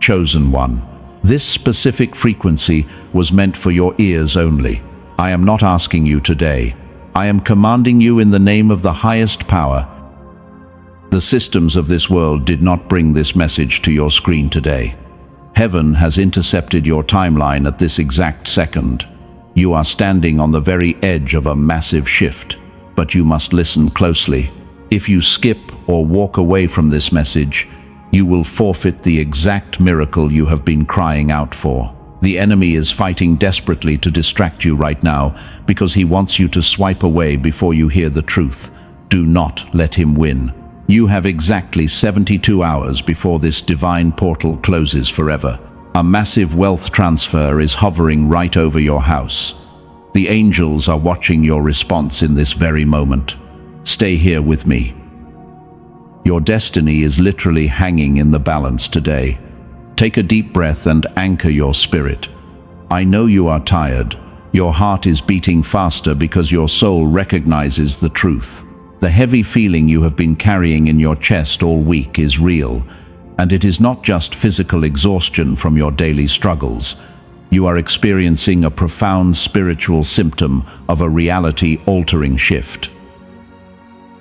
Chosen one. This specific frequency was meant for your ears only. I am not asking you today. I am commanding you in the name of the highest power. The systems of this world did not bring this message to your screen today. Heaven has intercepted your timeline at this exact second. You are standing on the very edge of a massive shift, but you must listen closely. If you skip or walk away from this message, you will forfeit the exact miracle you have been crying out for. The enemy is fighting desperately to distract you right now because he wants you to swipe away before you hear the truth. Do not let him win. You have exactly 72 hours before this divine portal closes forever. A massive wealth transfer is hovering right over your house. The angels are watching your response in this very moment. Stay here with me. Your destiny is literally hanging in the balance today. Take a deep breath and anchor your spirit. I know you are tired. Your heart is beating faster because your soul recognizes the truth. The heavy feeling you have been carrying in your chest all week is real, and it is not just physical exhaustion from your daily struggles. You are experiencing a profound spiritual symptom of a reality-altering shift.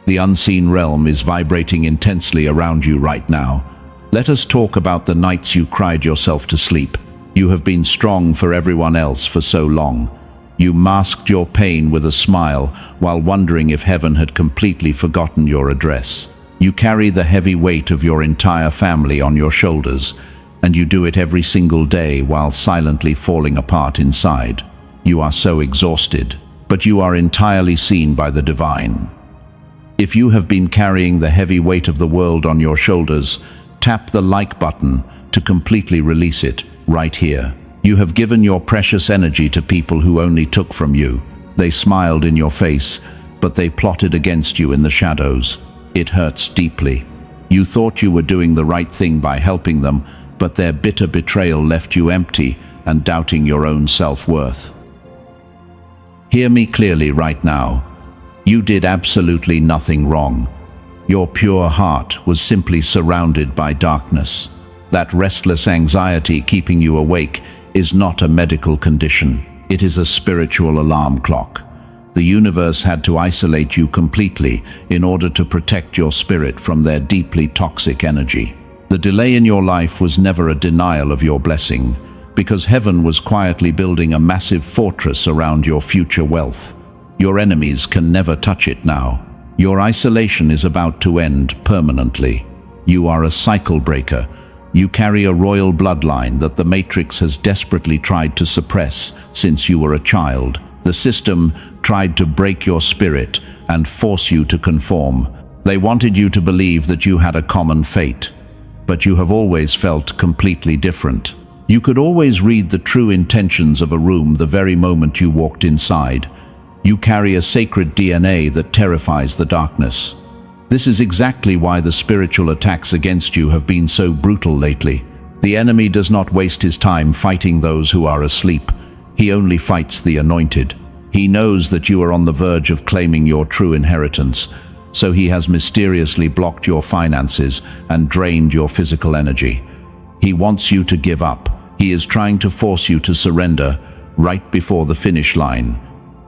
The unseen realm is vibrating intensely around you right now. Let us talk about the nights you cried yourself to sleep. You have been strong for everyone else for so long. You masked your pain with a smile while wondering if heaven had completely forgotten your address. You carry the heavy weight of your entire family on your shoulders, and you do it every single day while silently falling apart inside. You are so exhausted, but you are entirely seen by the divine. If you have been carrying the heavy weight of the world on your shoulders, tap the like button to completely release it right here. You have given your precious energy to people who only took from you. They smiled in your face, but they plotted against you in the shadows. It hurts deeply. You thought you were doing the right thing by helping them, but their bitter betrayal left you empty and doubting your own self-worth. Hear me clearly right now. You did absolutely nothing wrong. Your pure heart was simply surrounded by darkness. That restless anxiety keeping you awake is not a medical condition. It is a spiritual alarm clock. The universe had to isolate you completely in order to protect your spirit from their deeply toxic energy. The delay in your life was never a denial of your blessing, because heaven was quietly building a massive fortress around your future wealth. Your enemies can never touch it now. Your isolation is about to end permanently. You are a cycle breaker. You carry a royal bloodline that the Matrix has desperately tried to suppress since you were a child. The system tried to break your spirit and force you to conform. They wanted you to believe that you had a common fate, but you have always felt completely different. You could always read the true intentions of a room the very moment you walked inside. You carry a sacred DNA that terrifies the darkness. This is exactly why the spiritual attacks against you have been so brutal lately. The enemy does not waste his time fighting those who are asleep. He only fights the anointed. He knows that you are on the verge of claiming your true inheritance, so he has mysteriously blocked your finances and drained your physical energy. He wants you to give up. He is trying to force you to surrender right before the finish line.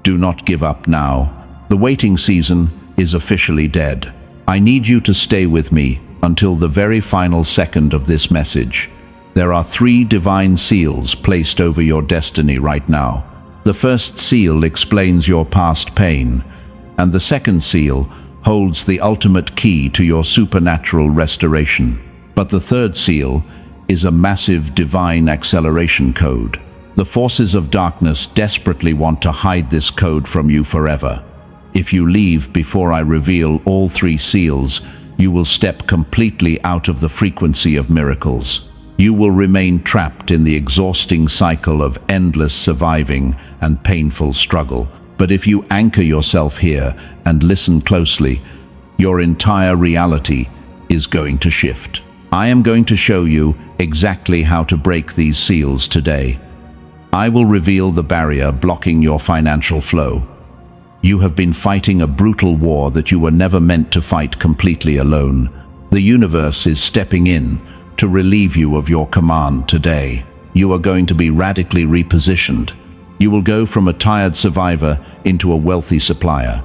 Do not give up now. The waiting season is officially dead. I need you to stay with me until the very final second of this message. There are 3 divine seals placed over your destiny right now. The first seal explains your past pain, and the second seal holds the ultimate key to your supernatural restoration. But the third seal is a massive divine acceleration code. The forces of darkness desperately want to hide this code from you forever. If you leave before I reveal all 3 seals, you will step completely out of the frequency of miracles. You will remain trapped in the exhausting cycle of endless surviving and painful struggle. But if you anchor yourself here and listen closely, your entire reality is going to shift. I am going to show you exactly how to break these seals today. I will reveal the barrier blocking your financial flow. You have been fighting a brutal war that you were never meant to fight completely alone. The universe is stepping in to relieve you of your command today. You are going to be radically repositioned. You will go from a tired survivor into a wealthy supplier.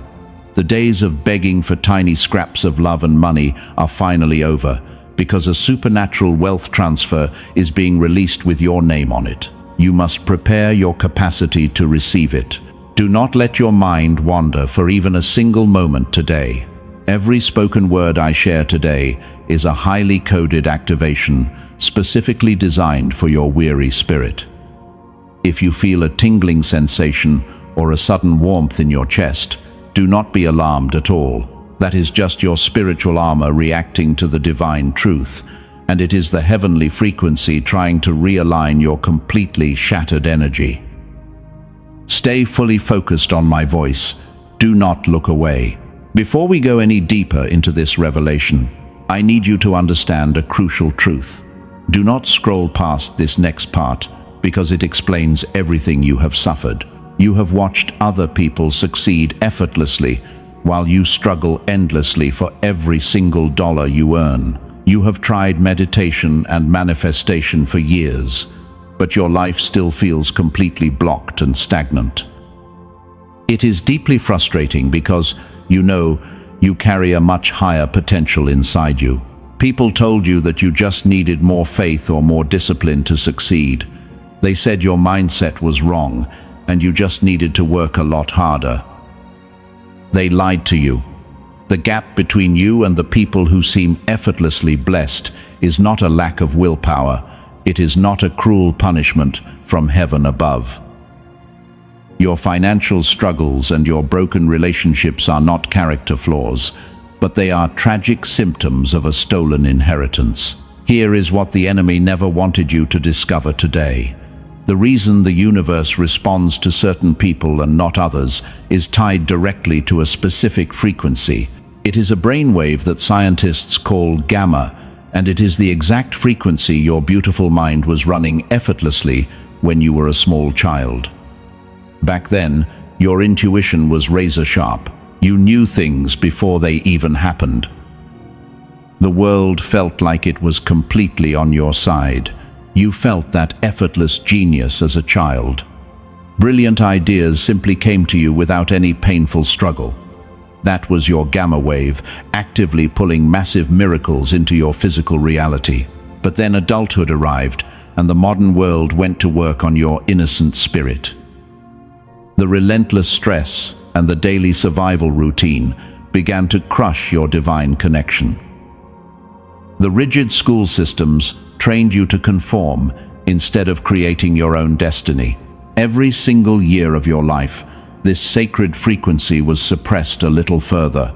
The days of begging for tiny scraps of love and money are finally over, because a supernatural wealth transfer is being released with your name on it. You must prepare your capacity to receive it. Do not let your mind wander for even a single moment today. Every spoken word I share today is a highly coded activation, specifically designed for your weary spirit. If you feel a tingling sensation or a sudden warmth in your chest, do not be alarmed at all. That is just your spiritual armor reacting to the divine truth, and it is the heavenly frequency trying to realign your completely shattered energy. Stay fully focused on my voice. Do not look away. Before we go any deeper into this revelation, I need you to understand a crucial truth. Do not scroll past this next part, because it explains everything you have suffered. You have watched other people succeed effortlessly, while you struggle endlessly for every single dollar you earn. You have tried meditation and manifestation for years, but your life still feels completely blocked and stagnant. It is deeply frustrating because you know you carry a much higher potential inside you. People told you that you just needed more faith or more discipline to succeed. They said your mindset was wrong, and you just needed to work a lot harder. They lied to you. The gap between you and the people who seem effortlessly blessed is not a lack of willpower. It is not a cruel punishment from heaven above. Your financial struggles and your broken relationships are not character flaws, but they are tragic symptoms of a stolen inheritance. Here is what the enemy never wanted you to discover today. The reason the universe responds to certain people and not others is tied directly to a specific frequency. It is a brainwave that scientists call gamma, and it is the exact frequency your beautiful mind was running effortlessly when you were a small child. Back then, your intuition was razor sharp. You knew things before they even happened. The world felt like it was completely on your side. You felt that effortless genius as a child. Brilliant ideas simply came to you without any painful struggle. That was your gamma wave, actively pulling massive miracles into your physical reality. But then adulthood arrived, and the modern world went to work on your innocent spirit. The relentless stress and the daily survival routine began to crush your divine connection. The rigid school systems trained you to conform instead of creating your own destiny. Every single year of your life, this sacred frequency was suppressed a little further.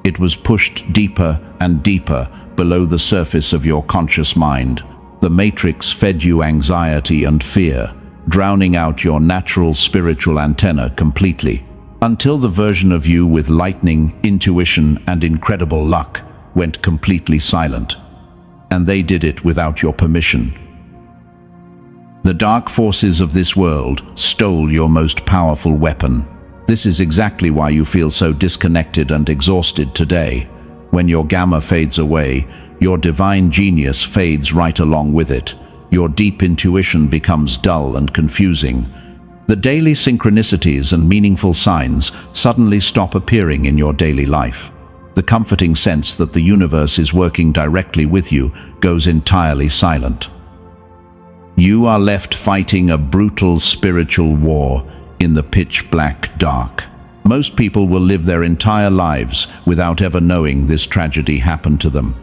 It was pushed deeper and deeper below the surface of your conscious mind. The matrix fed you anxiety and fear, drowning out your natural spiritual antenna completely, until the version of you with lightning, intuition, and incredible luck went completely silent. And they did it without your permission. The dark forces of this world stole your most powerful weapon. This is exactly why you feel so disconnected and exhausted today. When your gamma fades away, your divine genius fades right along with it. Your deep intuition becomes dull and confusing. The daily synchronicities and meaningful signs suddenly stop appearing in your daily life. The comforting sense that the universe is working directly with you goes entirely silent. You are left fighting a brutal spiritual war in the pitch-black dark. Most people will live their entire lives without ever knowing this tragedy happened to them.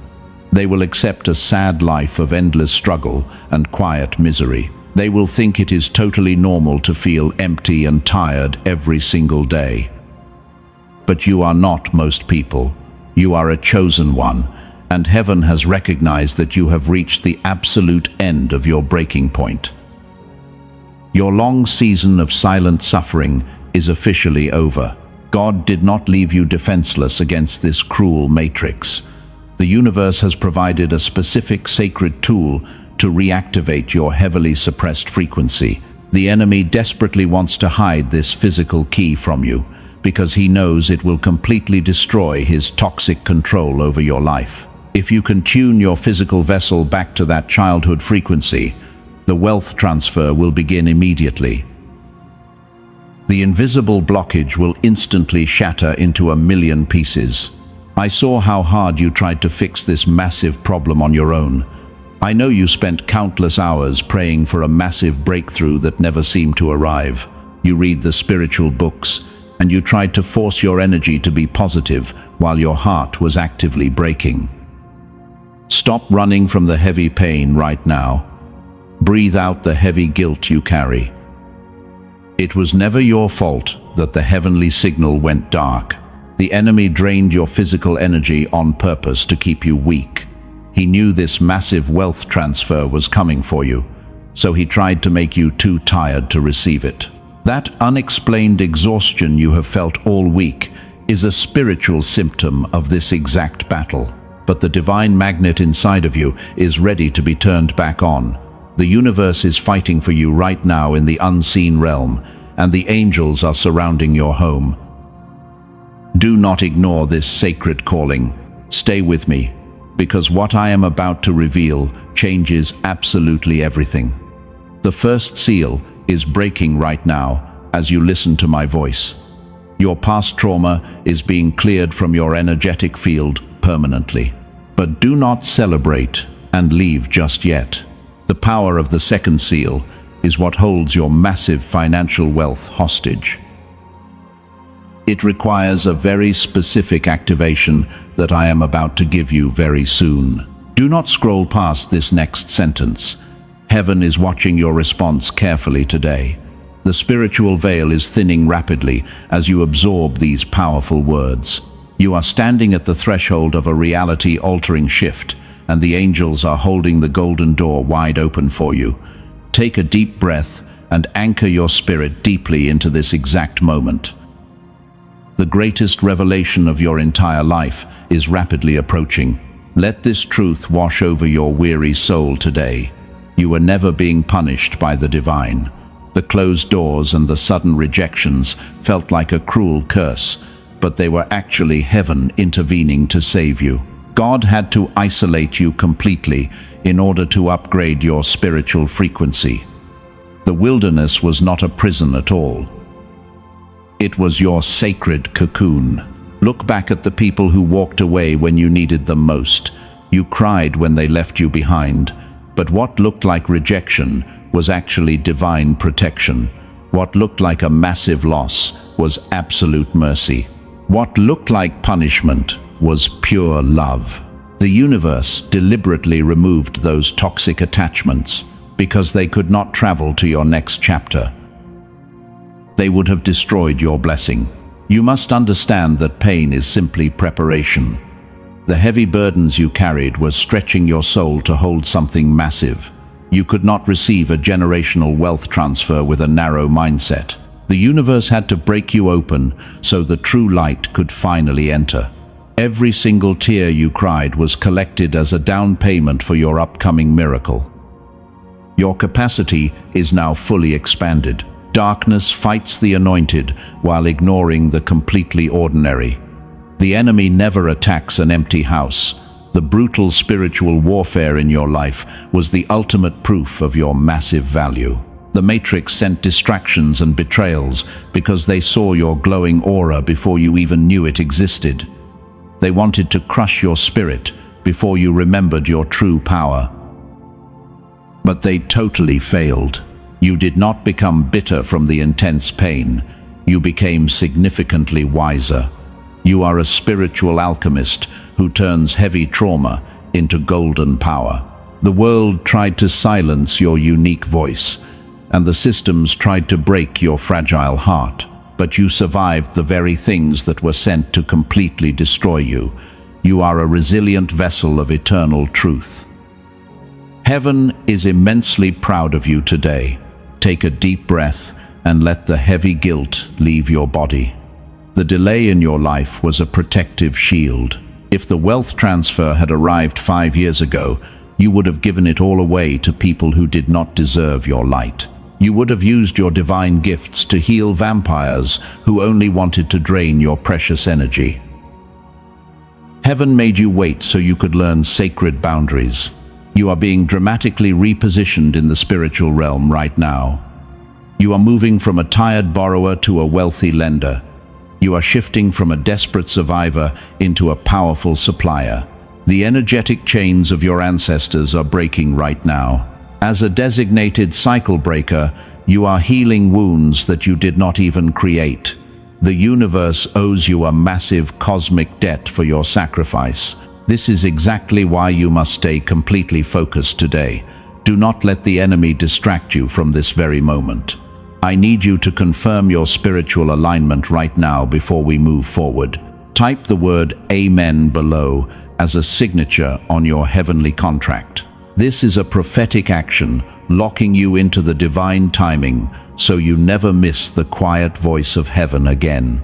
They will accept a sad life of endless struggle and quiet misery. They will think it is totally normal to feel empty and tired every single day. But you are not most people. You are a chosen one, and heaven has recognized that you have reached the absolute end of your breaking point. Your long season of silent suffering is officially over. God did not leave you defenseless against this cruel matrix. The universe has provided a specific sacred tool to reactivate your heavily suppressed frequency. The enemy desperately wants to hide this physical key from you, because he knows it will completely destroy his toxic control over your life. If you can tune your physical vessel back to that childhood frequency, the wealth transfer will begin immediately. The invisible blockage will instantly shatter into 1,000,000 pieces. I saw how hard you tried to fix this massive problem on your own. I know you spent countless hours praying for a massive breakthrough that never seemed to arrive. You read the spiritual books, and you tried to force your energy to be positive while your heart was actively breaking. Stop running from the heavy pain right now. Breathe out the heavy guilt you carry. It was never your fault that the heavenly signal went dark. The enemy drained your physical energy on purpose to keep you weak. He knew this massive wealth transfer was coming for you, so he tried to make you too tired to receive it. That unexplained exhaustion you have felt all week is a spiritual symptom of this exact battle. But the divine magnet inside of you is ready to be turned back on. The universe is fighting for you right now in the unseen realm, and the angels are surrounding your home. Do not ignore this sacred calling. Stay with me, because what I am about to reveal changes absolutely everything. The first seal is breaking right now as you listen to my voice. Your past trauma is being cleared from your energetic field permanently. But do not celebrate and leave just yet. The power of the second seal is what holds your massive financial wealth hostage. It requires a very specific activation that I am about to give you very soon. Do not scroll past this next sentence. Heaven is watching your response carefully today. The spiritual veil is thinning rapidly as you absorb these powerful words. You are standing at the threshold of a reality-altering shift, and the angels are holding the golden door wide open for you. Take a deep breath and anchor your spirit deeply into this exact moment. The greatest revelation of your entire life is rapidly approaching. Let this truth wash over your weary soul today. You are never being punished by the divine. The closed doors and the sudden rejections felt like a cruel curse, but they were actually heaven intervening to save you. God had to isolate you completely in order to upgrade your spiritual frequency. The wilderness was not a prison at all. It was your sacred cocoon. Look back at the people who walked away when you needed them most. You cried when they left you behind, but what looked like rejection was actually divine protection. What looked like a massive loss was absolute mercy. What looked like punishment was pure love. The universe deliberately removed those toxic attachments because they could not travel to your next chapter. They would have destroyed your blessing. You must understand that pain is simply preparation. The heavy burdens you carried were stretching your soul to hold something massive. You could not receive a generational wealth transfer with a narrow mindset. The universe had to break you open so the true light could finally enter. Every single tear you cried was collected as a down payment for your upcoming miracle. Your capacity is now fully expanded. Darkness fights the anointed while ignoring the completely ordinary. The enemy never attacks an empty house. The brutal spiritual warfare in your life was the ultimate proof of your massive value. The Matrix sent distractions and betrayals because they saw your glowing aura before you even knew it existed. They wanted to crush your spirit before you remembered your true power. But they totally failed. You did not become bitter from the intense pain. You became significantly wiser. You are a spiritual alchemist who turns heavy trauma into golden power. The world tried to silence your unique voice, and the systems tried to break your fragile heart. But you survived the very things that were sent to completely destroy you. You are a resilient vessel of eternal truth. Heaven is immensely proud of you today. Take a deep breath and let the heavy guilt leave your body. The delay in your life was a protective shield. If the wealth transfer had arrived 5 years ago, you would have given it all away to people who did not deserve your light. You would have used your divine gifts to heal vampires who only wanted to drain your precious energy. Heaven made you wait so you could learn sacred boundaries. You are being dramatically repositioned in the spiritual realm right now. You are moving from a tired borrower to a wealthy lender. You are shifting from a desperate survivor into a powerful supplier. The energetic chains of your ancestors are breaking right now. As a designated cycle breaker, you are healing wounds that you did not even create. The universe owes you a massive cosmic debt for your sacrifice. This is exactly why you must stay completely focused today. Do not let the enemy distract you from this very moment. I need you to confirm your spiritual alignment right now before we move forward. Type the word Amen below as a signature on your heavenly contract. This is a prophetic action, locking you into the divine timing so you never miss the quiet voice of heaven again.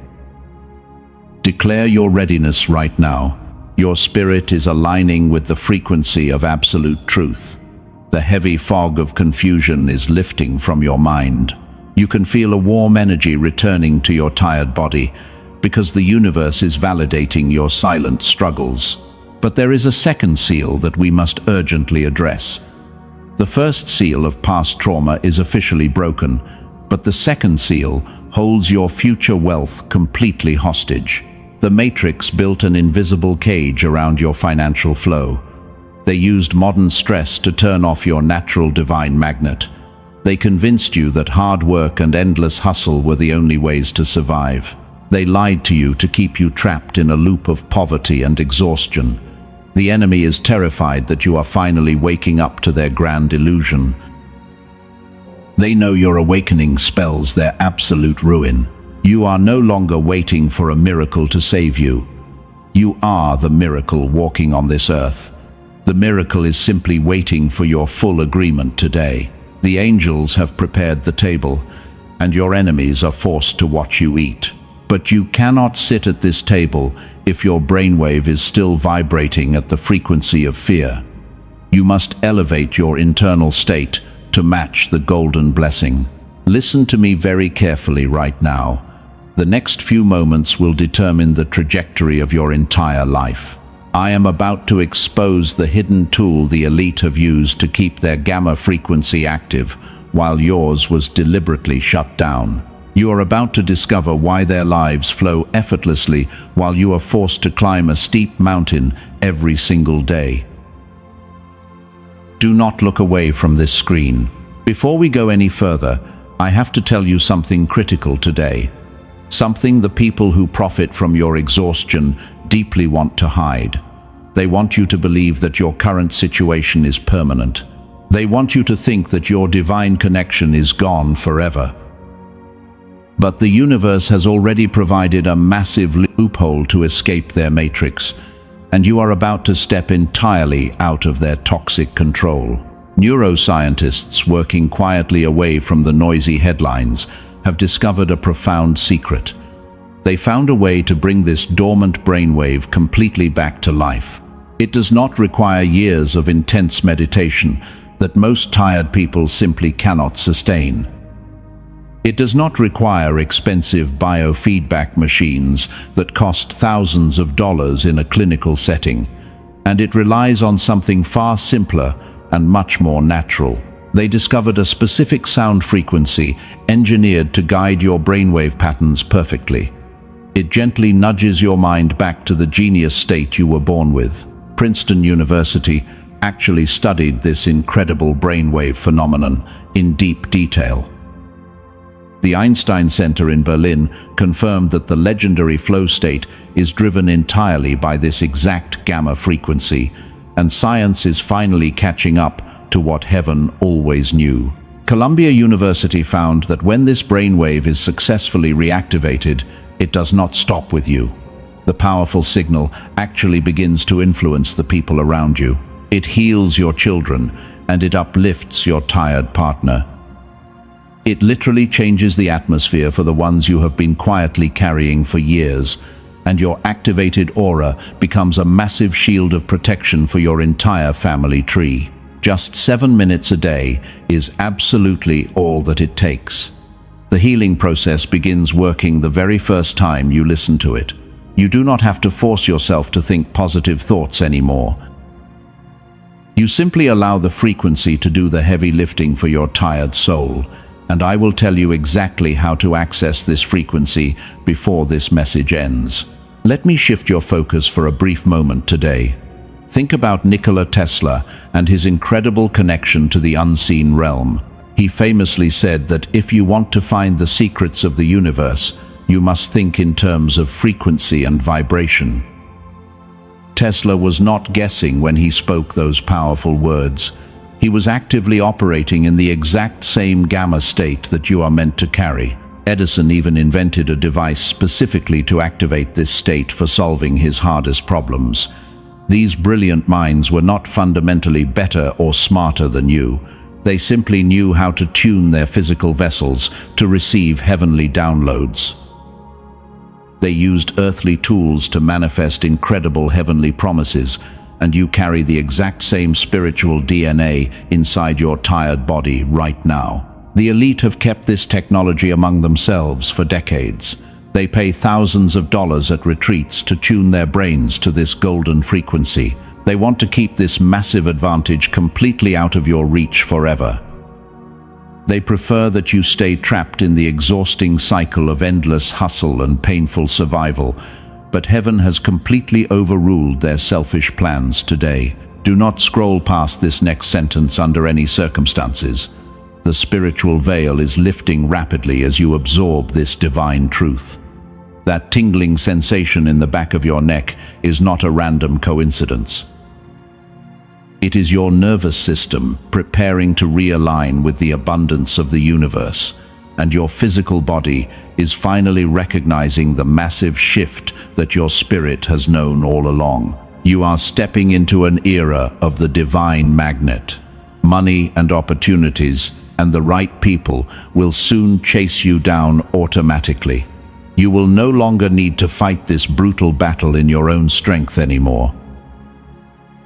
Declare your readiness right now. Your spirit is aligning with the frequency of absolute truth. The heavy fog of confusion is lifting from your mind. You can feel a warm energy returning to your tired body because the universe is validating your silent struggles. But there is a second seal that we must urgently address. The first seal of past trauma is officially broken, but the second seal holds your future wealth completely hostage. The Matrix built an invisible cage around your financial flow. They used modern stress to turn off your natural divine magnet. They convinced you that hard work and endless hustle were the only ways to survive. They lied to you to keep you trapped in a loop of poverty and exhaustion. The enemy is terrified that you are finally waking up to their grand illusion. They know your awakening spells their absolute ruin. You are no longer waiting for a miracle to save you. You are the miracle walking on this earth. The miracle is simply waiting for your full agreement today. The angels have prepared the table, and your enemies are forced to watch you eat. But you cannot sit at this table if your brainwave is still vibrating at the frequency of fear. You must elevate your internal state to match the golden blessing. Listen to me very carefully right now. The next few moments will determine the trajectory of your entire life. I am about to expose the hidden tool the elite have used to keep their gamma frequency active, while yours was deliberately shut down. You are about to discover why their lives flow effortlessly while you are forced to climb a steep mountain every single day. Do not look away from this screen. Before we go any further, I have to tell you something critical today. Something the people who profit from your exhaustion deeply want to hide. They want you to believe that your current situation is permanent. They want you to think that your divine connection is gone forever. But the universe has already provided a massive loophole to escape their matrix, and you are about to step entirely out of their toxic control. Neuroscientists working quietly away from the noisy headlines have discovered a profound secret. They found a way to bring this dormant brainwave completely back to life. It does not require years of intense meditation that most tired people simply cannot sustain. It does not require expensive biofeedback machines that cost thousands of dollars in a clinical setting, and it relies on something far simpler and much more natural. They discovered a specific sound frequency engineered to guide your brainwave patterns perfectly. It gently nudges your mind back to the genius state you were born with. Princeton University actually studied this incredible brainwave phenomenon in deep detail. The Einstein Center in Berlin confirmed that the legendary flow state is driven entirely by this exact gamma frequency, and science is finally catching up to what heaven always knew. Columbia University found that when this brainwave is successfully reactivated, it does not stop with you. The powerful signal actually begins to influence the people around you. It heals your children, and it uplifts your tired partner. It literally changes the atmosphere for the ones you have been quietly carrying for years, and your activated aura becomes a massive shield of protection for your entire family tree. Just 7 minutes a day is absolutely all that it takes. The healing process begins working the very first time you listen to it. You do not have to force yourself to think positive thoughts anymore. You simply allow the frequency to do the heavy lifting for your tired soul, and I will tell you exactly how to access this frequency before this message ends. Let me shift your focus for a brief moment today. Think about Nikola Tesla and his incredible connection to the unseen realm. He famously said that if you want to find the secrets of the universe, you must think in terms of frequency and vibration. Tesla was not guessing when he spoke those powerful words. He was actively operating in the exact same gamma state that you are meant to carry. Edison even invented a device specifically to activate this state for solving his hardest problems. These brilliant minds were not fundamentally better or smarter than you. They simply knew how to tune their physical vessels to receive heavenly downloads. They used earthly tools to manifest incredible heavenly promises, and you carry the exact same spiritual DNA inside your tired body right now. The elite have kept this technology among themselves for decades. They pay thousands of dollars at retreats to tune their brains to this golden frequency. They want to keep this massive advantage completely out of your reach forever. They prefer that you stay trapped in the exhausting cycle of endless hustle and painful survival, but heaven has completely overruled their selfish plans today. Do not scroll past this next sentence under any circumstances. The spiritual veil is lifting rapidly as you absorb this divine truth. That tingling sensation in the back of your neck is not a random coincidence. It is your nervous system preparing to realign with the abundance of the universe, and your physical body is finally recognizing the massive shift that your spirit has known all along. You are stepping into an era of the divine magnet. Money and opportunities and the right people will soon chase you down automatically. You will no longer need to fight this brutal battle in your own strength anymore.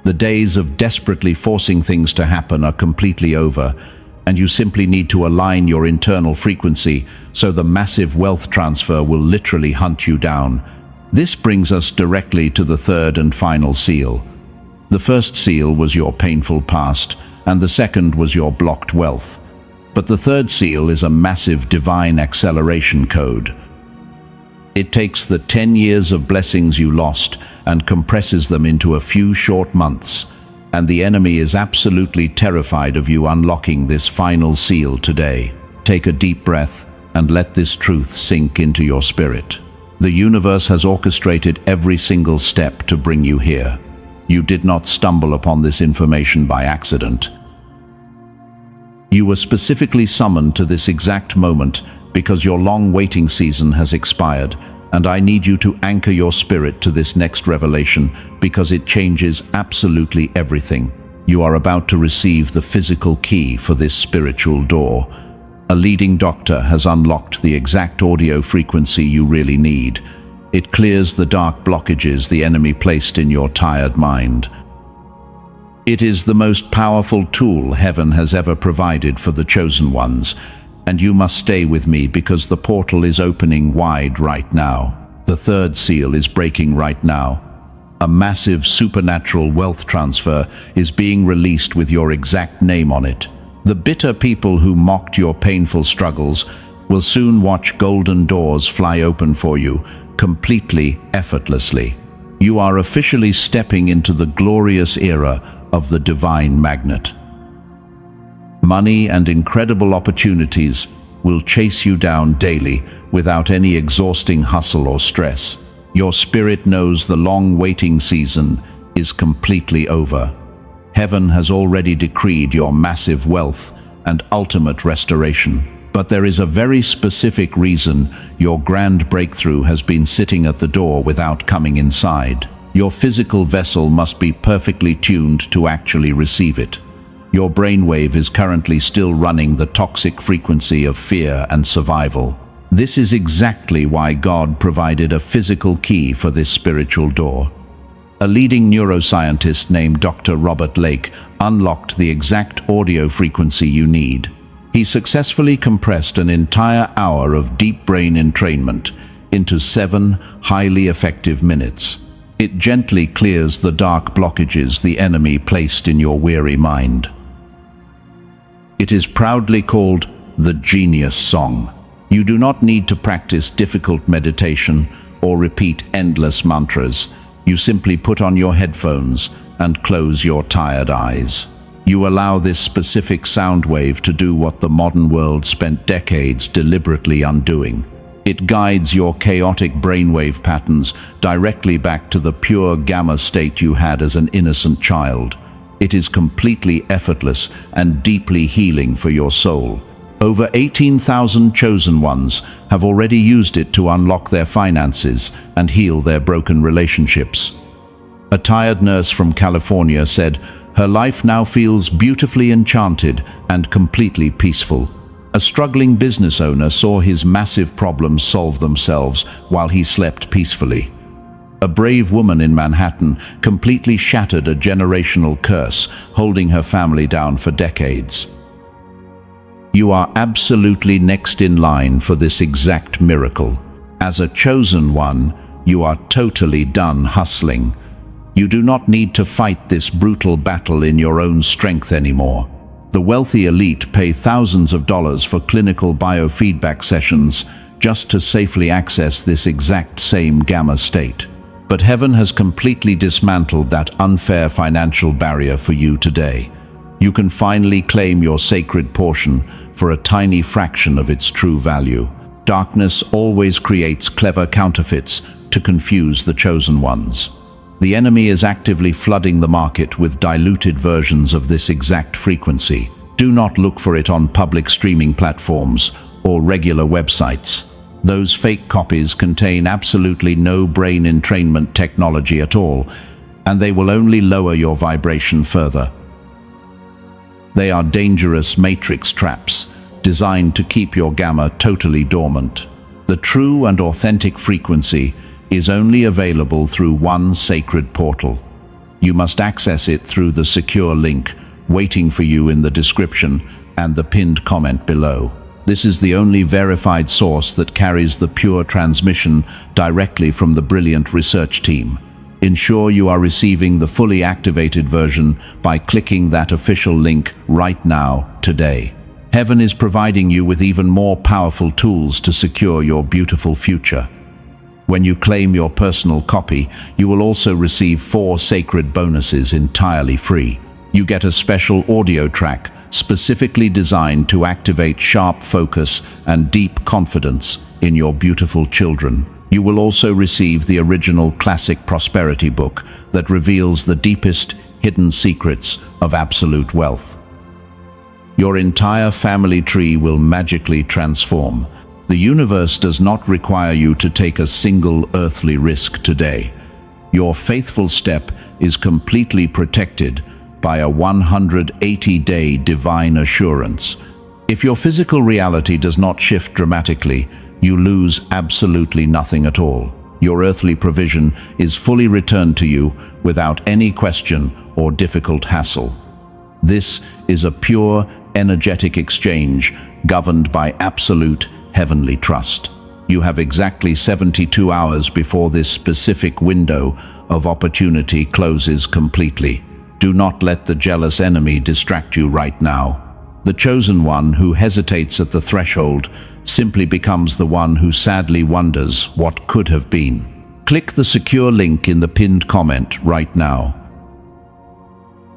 The days of desperately forcing things to happen are completely over, and you simply need to align your internal frequency so the massive wealth transfer will literally hunt you down. This brings us directly to the third and final seal. The first seal was your painful past, and the second was your blocked wealth. But the third seal is a massive divine acceleration code. It takes the 10 years of blessings you lost and compresses them into a few short months, and the enemy is absolutely terrified of you unlocking this final seal today. Take a deep breath and let this truth sink into your spirit. The universe has orchestrated every single step to bring you here. You did not stumble upon this information by accident. You were specifically summoned to this exact moment because your long waiting season has expired, and I need you to anchor your spirit to this next revelation because it changes absolutely everything. You are about to receive the physical key for this spiritual door. A leading doctor has unlocked the exact audio frequency you really need. It clears the dark blockages the enemy placed in your tired mind. It is the most powerful tool heaven has ever provided for the chosen ones, and you must stay with me because the portal is opening wide right now. The third seal is breaking right now. A massive supernatural wealth transfer is being released with your exact name on it. The bitter people who mocked your painful struggles will soon watch golden doors fly open for you, completely effortlessly. You are officially stepping into the glorious era of the divine magnet. Money and incredible opportunities will chase you down daily without any exhausting hustle or stress. Your spirit knows the long waiting season is completely over. Heaven has already decreed your massive wealth and ultimate restoration. But there is a very specific reason your grand breakthrough has been sitting at the door without coming inside. Your physical vessel must be perfectly tuned to actually receive it. Your brainwave is currently still running the toxic frequency of fear and survival. This is exactly why God provided a physical key for this spiritual door. A leading neuroscientist named Dr. Robert Lake unlocked the exact audio frequency you need. He successfully compressed an entire hour of deep brain entrainment. into 7 highly effective minutes. It gently clears the dark blockages the enemy placed in your weary mind. It is proudly called the Genius Song. You do not need to practice difficult meditation or repeat endless mantras. You simply put on your headphones and close your tired eyes. You allow this specific sound wave to do what the modern world spent decades deliberately undoing. It guides your chaotic brainwave patterns directly back to the pure gamma state you had as an innocent child. It is completely effortless and deeply healing for your soul. Over 18,000 chosen ones have already used it to unlock their finances and heal their broken relationships. A tired nurse from California said, her life now feels beautifully enchanted and completely peaceful. A struggling business owner saw his massive problems solve themselves while he slept peacefully. A brave woman in Manhattan completely shattered a generational curse, holding her family down for decades. You are absolutely next in line for this exact miracle. As a chosen one, you are totally done hustling. You do not need to fight this brutal battle in your own strength anymore. The wealthy elite pay thousands of dollars for clinical biofeedback sessions just to safely access this exact same gamma state. But heaven has completely dismantled that unfair financial barrier for you today. You can finally claim your sacred portion for a tiny fraction of its true value. Darkness always creates clever counterfeits to confuse the chosen ones. The enemy is actively flooding the market with diluted versions of this exact frequency. Do not look for it on public streaming platforms or regular websites. Those fake copies contain absolutely no brain entrainment technology at all, and they will only lower your vibration further. They are dangerous matrix traps, designed to keep your gamma totally dormant. The true and authentic frequency is only available through one sacred portal. You must access it through the secure link waiting for you in the description and the pinned comment below. This is the only verified source that carries the pure transmission directly from the brilliant research team. Ensure you are receiving the fully activated version by clicking that official link right now, today. Heaven is providing you with even more powerful tools to secure your beautiful future. When you claim your personal copy, you will also receive 4 sacred bonuses entirely free. You get a special audio track specifically designed to activate sharp focus and deep confidence in your beautiful children. You will also receive the original classic prosperity book that reveals the deepest hidden secrets of absolute wealth. Your entire family tree will magically transform. The universe does not require you to take a single earthly risk today. Your faithful step is completely protected by a 180-day divine assurance. If your physical reality does not shift dramatically, you lose absolutely nothing at all. Your earthly provision is fully returned to you without any question or difficult hassle. This is a pure, energetic exchange governed by absolute heavenly trust. You have exactly 72 hours before this specific window of opportunity closes completely. Do not let the jealous enemy distract you right now. The chosen one who hesitates at the threshold simply becomes the one who sadly wonders what could have been. Click the secure link in the pinned comment right now.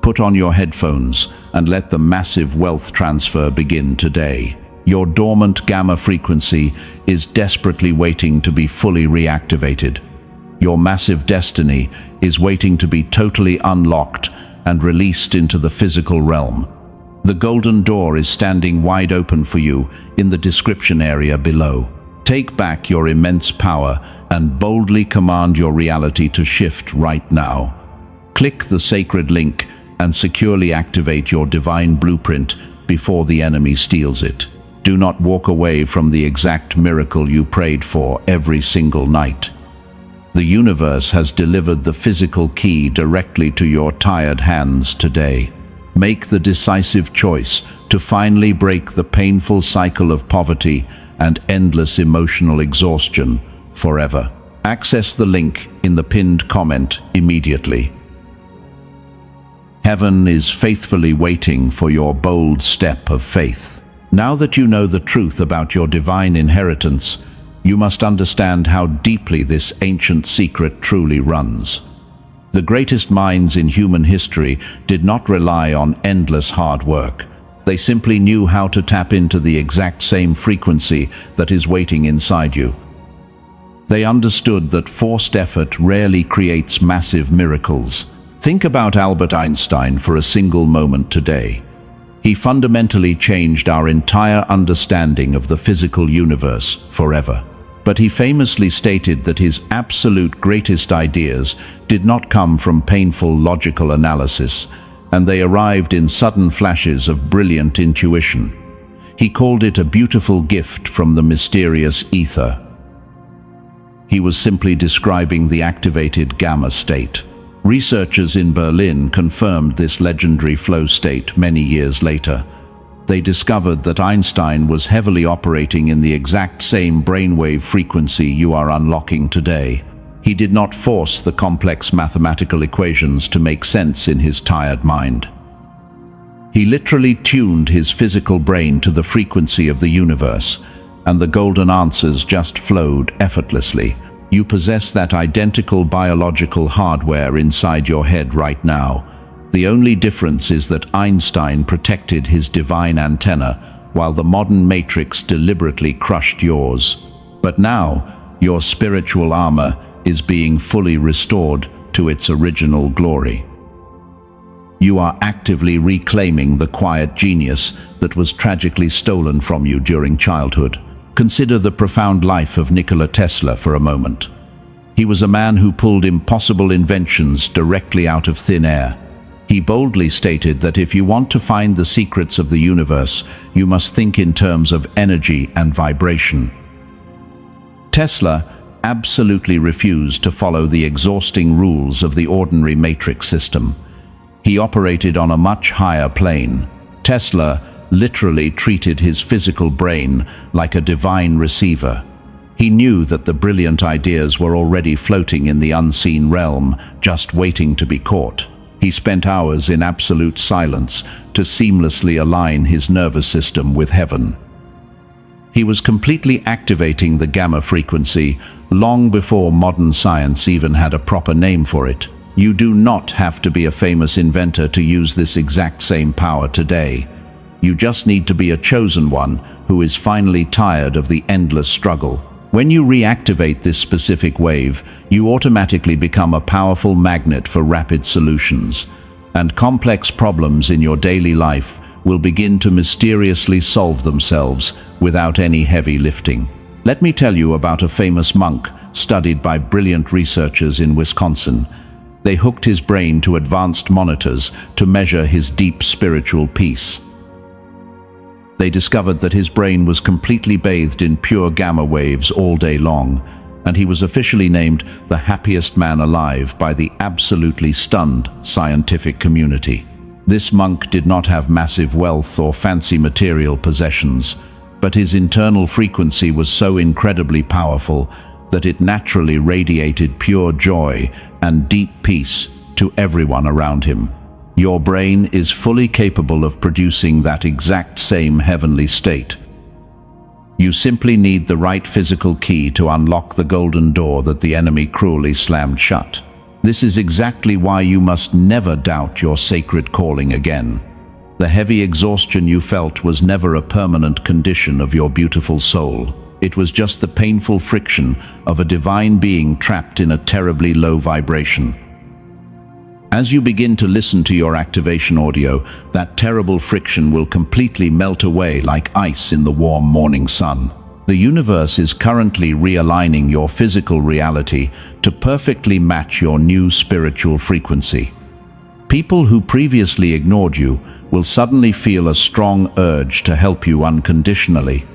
Put on your headphones and let the massive wealth transfer begin today. Your dormant gamma frequency is desperately waiting to be fully reactivated. Your massive destiny is waiting to be totally unlocked and released into the physical realm. The golden door is standing wide open for you in the description area below. Take back your immense power and boldly command your reality to shift right now. Click the sacred link and securely activate your divine blueprint before the enemy steals it. Do not walk away from the exact miracle you prayed for every single night. The universe has delivered the physical key directly to your tired hands today. Make the decisive choice to finally break the painful cycle of poverty and endless emotional exhaustion forever. Access the link in the pinned comment immediately. Heaven is faithfully waiting for your bold step of faith. Now that you know the truth about your divine inheritance, you must understand how deeply this ancient secret truly runs. The greatest minds in human history did not rely on endless hard work. They simply knew how to tap into the exact same frequency that is waiting inside you. They understood that forced effort rarely creates massive miracles. Think about Albert Einstein for a single moment today. He fundamentally changed our entire understanding of the physical universe forever. But he famously stated that his absolute greatest ideas did not come from painful logical analysis, and they arrived in sudden flashes of brilliant intuition. He called it a beautiful gift from the mysterious ether. He was simply describing the activated gamma state. Researchers in Berlin confirmed this legendary flow state many years later. They discovered that Einstein was heavily operating in the exact same brainwave frequency you are unlocking today. He did not force the complex mathematical equations to make sense in his tired mind. He literally tuned his physical brain to the frequency of the universe, and the golden answers just flowed effortlessly. You possess that identical biological hardware inside your head right now. The only difference is that Einstein protected his divine antenna, while the modern matrix deliberately crushed yours. But now, your spiritual armor is being fully restored to its original glory. You are actively reclaiming the quiet genius that was tragically stolen from you during childhood. Consider the profound life of Nikola Tesla for a moment. He was a man who pulled impossible inventions directly out of thin air. He boldly stated that if you want to find the secrets of the universe, you must think in terms of energy and vibration. Tesla absolutely refused to follow the exhausting rules of the ordinary matrix system. He operated on a much higher plane. Tesla literally treated his physical brain like a divine receiver. He knew that the brilliant ideas were already floating in the unseen realm, just waiting to be caught. He spent hours in absolute silence to seamlessly align his nervous system with heaven. He was completely activating the gamma frequency long before modern science even had a proper name for it. You do not have to be a famous inventor to use this exact same power today. You just need to be a chosen one who is finally tired of the endless struggle. When you reactivate this specific wave, you automatically become a powerful magnet for rapid solutions, and complex problems in your daily life will begin to mysteriously solve themselves without any heavy lifting. Let me tell you about a famous monk studied by brilliant researchers in Wisconsin. They hooked his brain to advanced monitors to measure his deep spiritual peace. They discovered that his brain was completely bathed in pure gamma waves all day long, and he was officially named the happiest man alive by the absolutely stunned scientific community. This monk did not have massive wealth or fancy material possessions, but his internal frequency was so incredibly powerful that it naturally radiated pure joy and deep peace to everyone around him. Your brain is fully capable of producing that exact same heavenly state. You simply need the right physical key to unlock the golden door that the enemy cruelly slammed shut. This is exactly why you must never doubt your sacred calling again. The heavy exhaustion you felt was never a permanent condition of your beautiful soul. It was just the painful friction of a divine being trapped in a terribly low vibration. As you begin to listen to your activation audio, that terrible friction will completely melt away like ice in the warm morning sun. The universe is currently realigning your physical reality to perfectly match your new spiritual frequency. People who previously ignored you will suddenly feel a strong urge to help you unconditionally.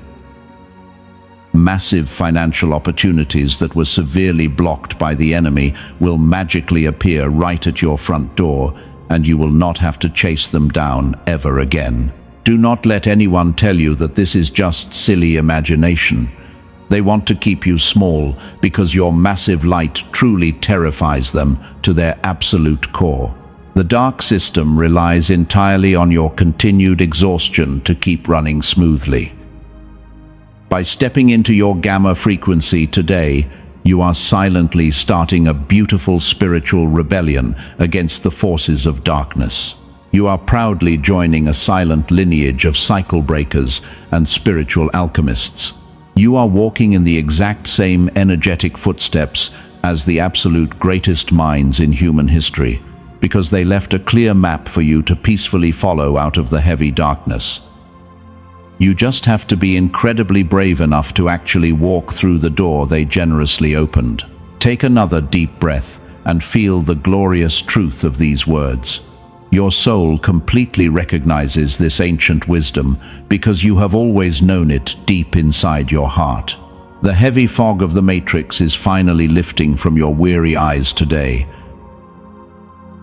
Massive financial opportunities that were severely blocked by the enemy will magically appear right at your front door, and you will not have to chase them down ever again. Do not let anyone tell you that this is just silly imagination. They want to keep you small because your massive light truly terrifies them to their absolute core. The dark system relies entirely on your continued exhaustion to keep running smoothly. By stepping into your gamma frequency today, you are silently starting a beautiful spiritual rebellion against the forces of darkness. You are proudly joining a silent lineage of cycle breakers and spiritual alchemists. You are walking in the exact same energetic footsteps as the absolute greatest minds in human history, because they left a clear map for you to peacefully follow out of the heavy darkness. You just have to be incredibly brave enough to actually walk through the door they generously opened. Take another deep breath and feel the glorious truth of these words. Your soul completely recognizes this ancient wisdom because you have always known it deep inside your heart. The heavy fog of the matrix is finally lifting from your weary eyes today.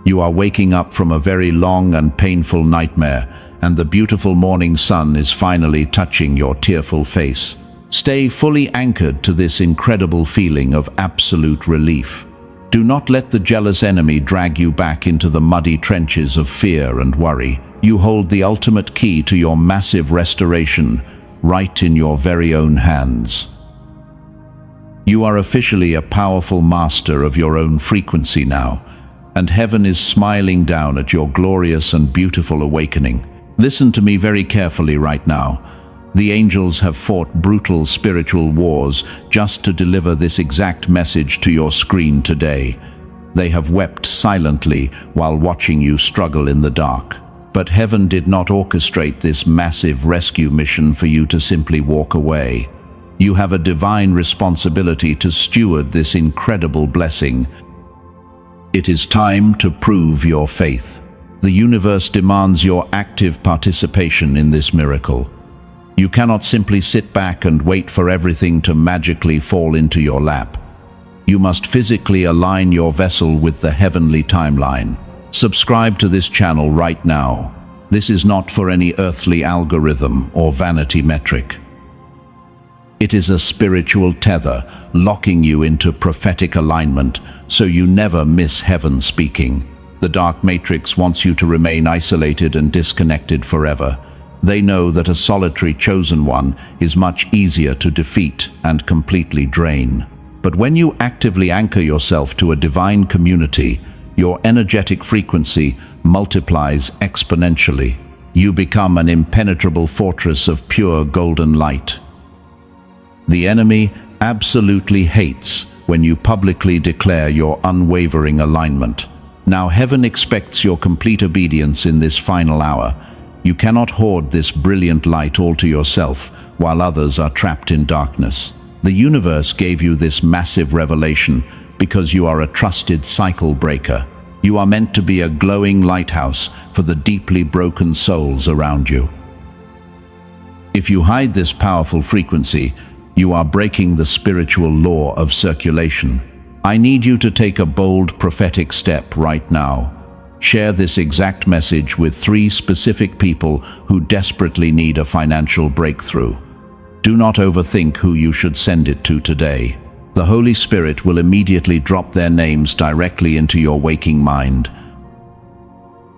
You are waking up from a very long and painful nightmare, and the beautiful morning sun is finally touching your tearful face. Stay fully anchored to this incredible feeling of absolute relief. Do not let the jealous enemy drag you back into the muddy trenches of fear and worry. You hold the ultimate key to your massive restoration right in your very own hands. You are officially a powerful master of your own frequency now, and heaven is smiling down at your glorious and beautiful awakening. Listen to me very carefully right now. The angels have fought brutal spiritual wars just to deliver this exact message to your screen today. They have wept silently while watching you struggle in the dark. But heaven did not orchestrate this massive rescue mission for you to simply walk away. You have a divine responsibility to steward this incredible blessing. It is time to prove your faith. The universe demands your active participation in this miracle. You cannot simply sit back and wait for everything to magically fall into your lap. You must physically align your vessel with the heavenly timeline. Subscribe to this channel right now. This is not for any earthly algorithm or vanity metric. It is a spiritual tether, locking you into prophetic alignment so you never miss heaven speaking. The dark matrix wants you to remain isolated and disconnected forever. They know that a solitary chosen one is much easier to defeat and completely drain. But when you actively anchor yourself to a divine community, your energetic frequency multiplies exponentially. You become an impenetrable fortress of pure golden light. The enemy absolutely hates when you publicly declare your unwavering alignment. Now heaven expects your complete obedience in this final hour. You cannot hoard this brilliant light all to yourself while others are trapped in darkness. The universe gave you this massive revelation because you are a trusted cycle breaker. You are meant to be a glowing lighthouse for the deeply broken souls around you. If you hide this powerful frequency, you are breaking the spiritual law of circulation. I need you to take a bold prophetic step right now. Share this exact message with 3 specific people who desperately need a financial breakthrough. Do not overthink who you should send it to today. The Holy Spirit will immediately drop their names directly into your waking mind.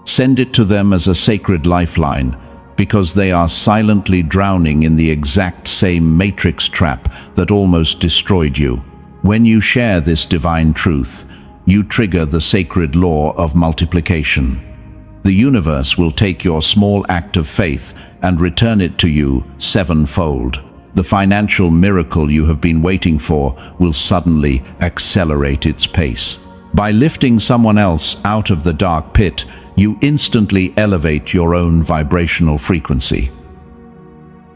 Send it to them as a sacred lifeline, because they are silently drowning in the exact same matrix trap that almost destroyed you. When you share this divine truth, you trigger the sacred law of multiplication. The universe will take your small act of faith and return it to you 7-fold. The financial miracle you have been waiting for will suddenly accelerate its pace. By lifting someone else out of the dark pit, you instantly elevate your own vibrational frequency.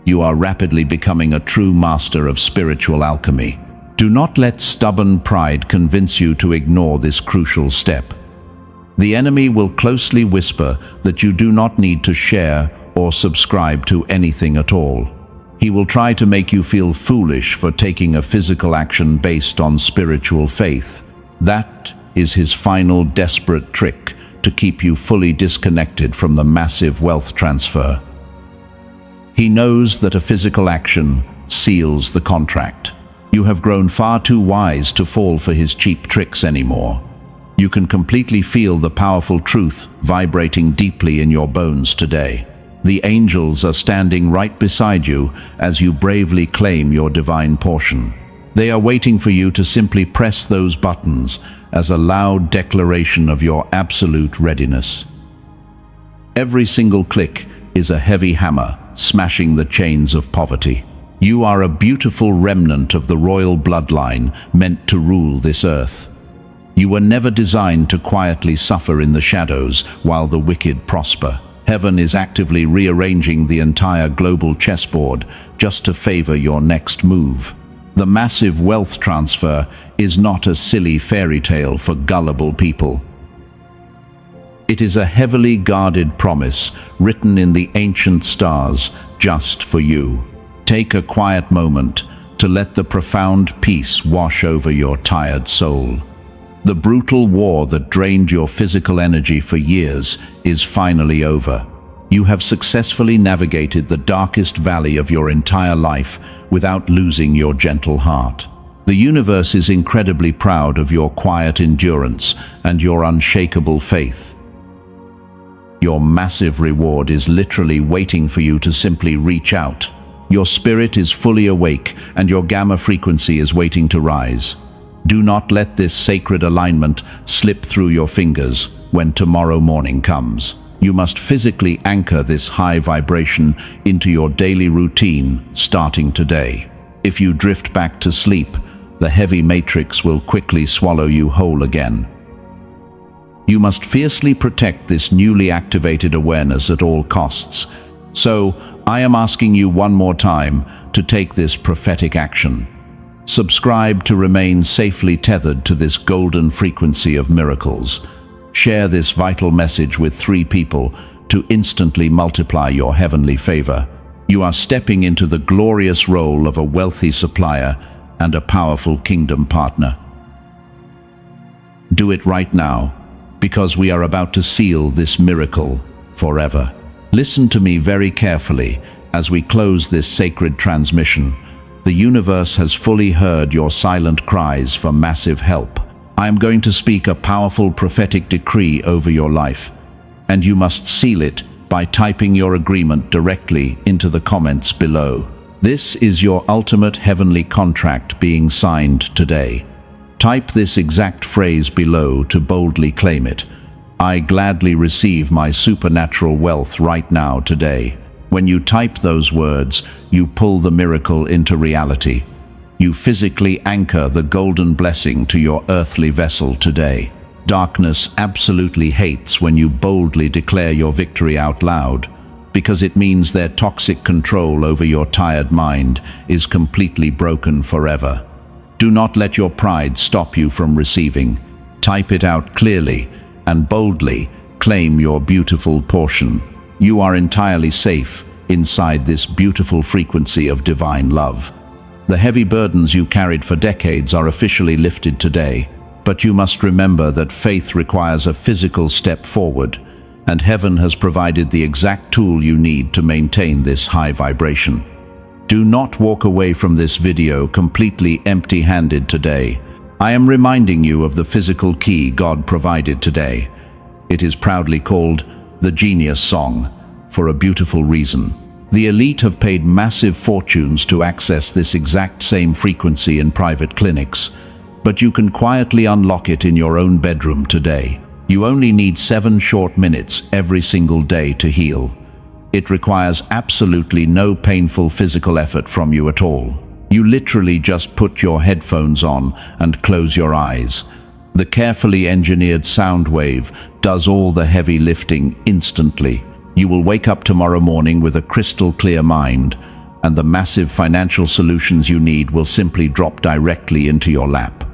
You are rapidly becoming a true master of spiritual alchemy. Do not let stubborn pride convince you to ignore this crucial step. The enemy will closely whisper that you do not need to share or subscribe to anything at all. He will try to make you feel foolish for taking a physical action based on spiritual faith. That is his final desperate trick to keep you fully disconnected from the massive wealth transfer. He knows that a physical action seals the contract. You have grown far too wise to fall for his cheap tricks anymore. You can completely feel the powerful truth vibrating deeply in your bones today. The angels are standing right beside you as you bravely claim your divine portion. They are waiting for you to simply press those buttons as a loud declaration of your absolute readiness. Every single click is a heavy hammer smashing the chains of poverty. You are a beautiful remnant of the royal bloodline meant to rule this earth. You were never designed to quietly suffer in the shadows while the wicked prosper. Heaven is actively rearranging the entire global chessboard just to favor your next move. The massive wealth transfer is not a silly fairy tale for gullible people. It is a heavily guarded promise written in the ancient stars just for you. Take a quiet moment to let the profound peace wash over your tired soul. The brutal war that drained your physical energy for years is finally over. You have successfully navigated the darkest valley of your entire life without losing your gentle heart. The universe is incredibly proud of your quiet endurance and your unshakable faith. Your massive reward is literally waiting for you to simply reach out. Your spirit is fully awake and your gamma frequency is waiting to rise. Do not let this sacred alignment slip through your fingers when tomorrow morning comes. You must physically anchor this high vibration into your daily routine starting today. If you drift back to sleep, the heavy matrix will quickly swallow you whole again. You must fiercely protect this newly activated awareness at all costs. So, I am asking you one more time to take this prophetic action. Subscribe to remain safely tethered to this golden frequency of miracles. Share this vital message with 3 people to instantly multiply your heavenly favor. You are stepping into the glorious role of a wealthy supplier and a powerful kingdom partner. Do it right now, because we are about to seal this miracle forever. Listen to me very carefully as we close this sacred transmission. The universe has fully heard your silent cries for massive help. I am going to speak a powerful prophetic decree over your life, and you must seal it by typing your agreement directly into the comments below. This is your ultimate heavenly contract being signed today. Type this exact phrase below to boldly claim it. I gladly receive my supernatural wealth right now today. When you type those words, you pull the miracle into reality. You physically anchor the golden blessing to your earthly vessel today. Darkness absolutely hates when you boldly declare your victory out loud, because it means their toxic control over your tired mind is completely broken forever. Do not let your pride stop you from receiving. Type it out clearly and boldly claim your beautiful portion. You are entirely safe inside this beautiful frequency of divine love. The heavy burdens you carried for decades are officially lifted today, but you must remember that faith requires a physical step forward, and heaven has provided the exact tool you need to maintain this high vibration. Do not walk away from this video completely empty-handed today. I am reminding you of the physical key God provided today. It is proudly called the Genius Song, for a beautiful reason. The elite have paid massive fortunes to access this exact same frequency in private clinics, but you can quietly unlock it in your own bedroom today. You only need 7 short minutes every single day to heal. It requires absolutely no painful physical effort from you at all. You literally just put your headphones on and close your eyes. The carefully engineered sound wave does all the heavy lifting instantly. You will wake up tomorrow morning with a crystal clear mind, and the massive financial solutions you need will simply drop directly into your lap.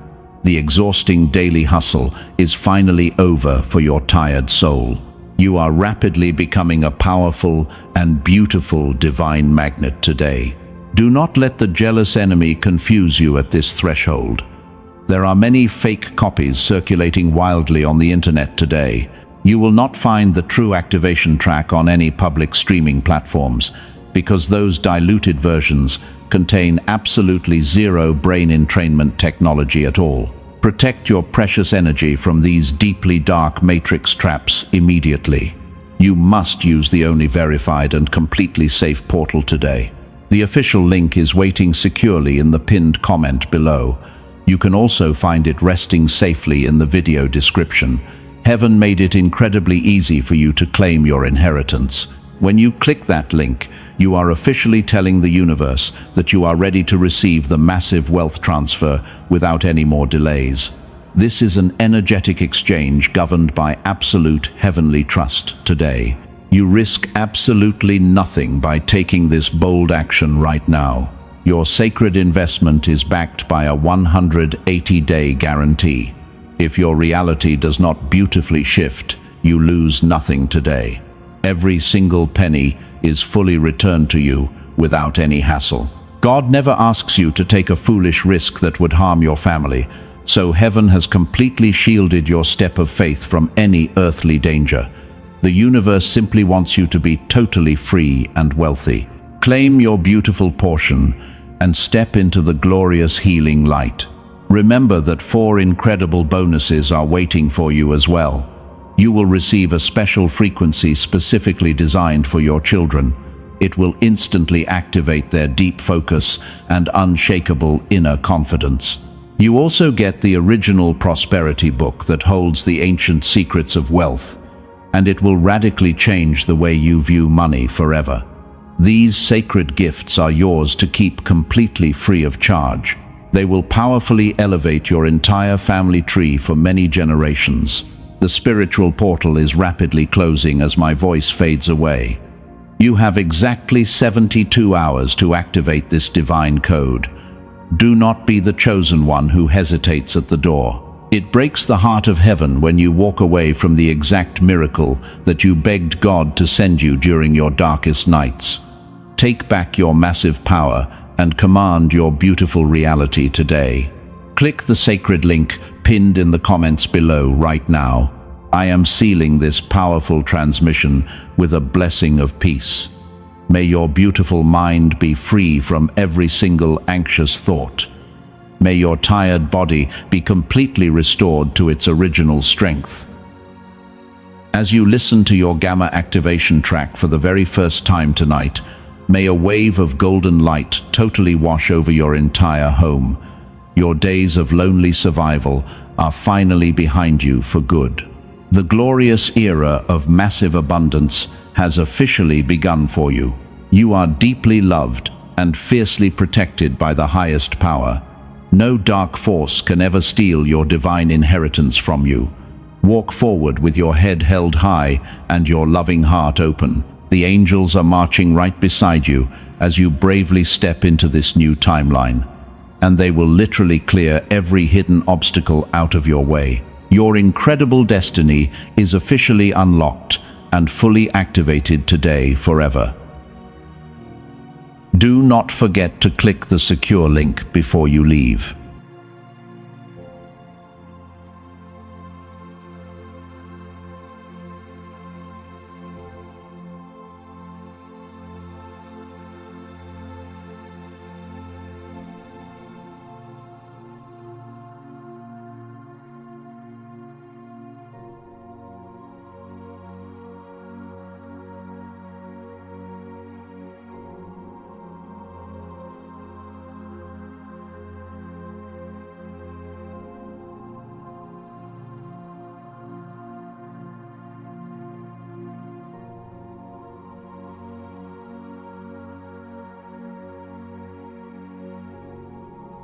The exhausting daily hustle is finally over for your tired soul. You are rapidly becoming a powerful and beautiful divine magnet today. Do not let the jealous enemy confuse you at this threshold. There are many fake copies circulating wildly on the internet today. You will not find the true activation track on any public streaming platforms, because those diluted versions contain absolutely zero brain entrainment technology at all. Protect your precious energy from these deeply dark matrix traps immediately. You must use the only verified and completely safe portal today. The official link is waiting securely in the pinned comment below. You can also find it resting safely in the video description. Heaven made it incredibly easy for you to claim your inheritance. When you click that link, you are officially telling the universe that you are ready to receive the massive wealth transfer without any more delays. This is an energetic exchange governed by absolute heavenly trust today. You risk absolutely nothing by taking this bold action right now. Your sacred investment is backed by a 180-day guarantee. If your reality does not beautifully shift, you lose nothing today. Every single penny is fully returned to you without any hassle. God never asks you to take a foolish risk that would harm your family, so heaven has completely shielded your step of faith from any earthly danger. The universe simply wants you to be totally free and wealthy. Claim your beautiful portion and step into the glorious healing light. Remember that 4 incredible bonuses are waiting for you as well. You will receive a special frequency specifically designed for your children. It will instantly activate their deep focus and unshakable inner confidence. You also get the original prosperity book that holds the ancient secrets of wealth, and it will radically change the way you view money forever. These sacred gifts are yours to keep completely free of charge. They will powerfully elevate your entire family tree for many generations. The spiritual portal is rapidly closing as my voice fades away. You have exactly 72 hours to activate this divine code. Do not be the chosen one who hesitates at the door. It breaks the heart of heaven when you walk away from the exact miracle that you begged God to send you during your darkest nights. Take back your massive power and command your beautiful reality today. Click the sacred link pinned in the comments below right now. I am sealing this powerful transmission with a blessing of peace. May your beautiful mind be free from every single anxious thought. May your tired body be completely restored to its original strength. As you listen to your Gamma activation track for the very first time tonight, may a wave of golden light totally wash over your entire home. Your days of lonely survival are finally behind you for good. The glorious era of massive abundance has officially begun for you. You are deeply loved and fiercely protected by the highest power. No dark force can ever steal your divine inheritance from you. Walk forward with your head held high and your loving heart open. The angels are marching right beside you as you bravely step into this new timeline, and they will literally clear every hidden obstacle out of your way. Your incredible destiny is officially unlocked and fully activated today forever. Do not forget to click the secure link before you leave.